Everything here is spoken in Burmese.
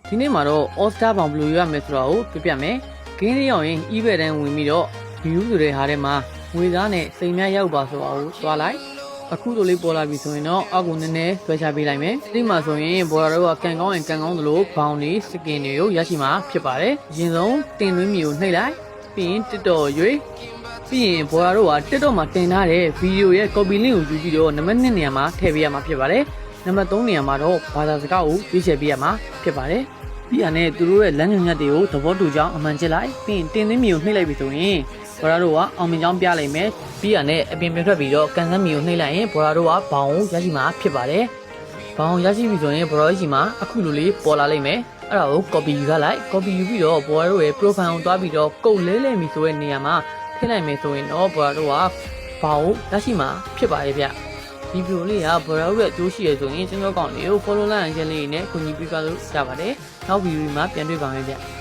ဒီနေ့မှာတော့ All Star ဘောင်ဘယ်လိုရမယ်ဆိုတာကိုပြပြမယ်။ဂိမ်းလေးရောက်ရင် eBay တန်းဝင်ပြီးတော့ view ဆိုတဲ့ဟာထဲမှာငွေသားနဲ့စိန်များရောက်ပါဆိုတာကိုသွားလိုက်။အခုလိုလေးပေါ်လာပြီဆိုရင်တော့အောက်ကိုနည်းနည်းဆွဲချပေးလိုက်မယ်။ဒီမှာဆိုရင်ဘော်လာတို့ကကန်ကောင်းရင်ကန်ကောင်းသလိုဘောင်တွေစကင်တွေကိုရရှိမှာဖြစ်ပါတယ်။အရင်ဆုံးတင်သွင်းမီကိုနှိပ်လိုက်ပြီးရင် TikTok ရွေးပြီးရင်ဘော်လာတို့က TikTok မှာတင်ထားတဲ့ဗီဒီယိုရဲ့ copy link ကိုယူပြီးတော့နံပါတ်2နေရာမှာထည့်ပေးရမှာဖြစ်ပါတယ်။နံပါတ်3နေရာမှာတော့ဘာသာစကားကိုရွေးချယ်ပေးရမှာဖြစ်ပါတယ်။ပြီးရနဲ့သူတို့ရဲ့လမ်းညွှန်ချက်တွေကိုသဘောတူကြောင်းအမှန်ကျစ်လိုက်ပြီးရင်တင်သွင်းမီကိုနှိပ်လိုက်ပြီဆိုရင်ဘော်လာတို့ကအောင်မြင်ကြောင်းပြလိုက်မယ်ပြီးရနဲ့အပြင်ပြထွက်ပြီးတော့ကန်ဆန်းမီကိုနှိပ်လိုက်ရင်ဘော်လာတို့ကဘောင်ကိုရရှိမှာဖြစ်ပါတယ်။ဘောင်ရရှိပြီဆိုရင်ဘော်လာရှိမှာအခုလိုလေးပေါ်လာလိမ့်မယ်။အဲ့ဒါကို copy ယူထားလိုက် copy ယူပြီးတော့ဘော်လာတို့ရဲ့ profile ကိုတွားပြီးတော့ကုတ်လဲလဲမီဆိုတဲ့နေရာမှာထည့်လိုက်မယ်ဆိုရင်တော့ဘော်လာတို့ကဘောင်ကိုရရှိမှာဖြစ်ပါတယ်ဗျ။ဒီဗီဒီယိုလေးကဘော်လာတို့ရဲ့အကျိုးရှိရဆိုရင်ကျွန်တော်ကောင်လေးကို follow လိုက်ရင်လေးနဲ့ကူညီပေးပါလို့ရပါတယ်။နောက်ဗီဒီယိုမှာပြန်တွေ့ပါမယ်ဗျ။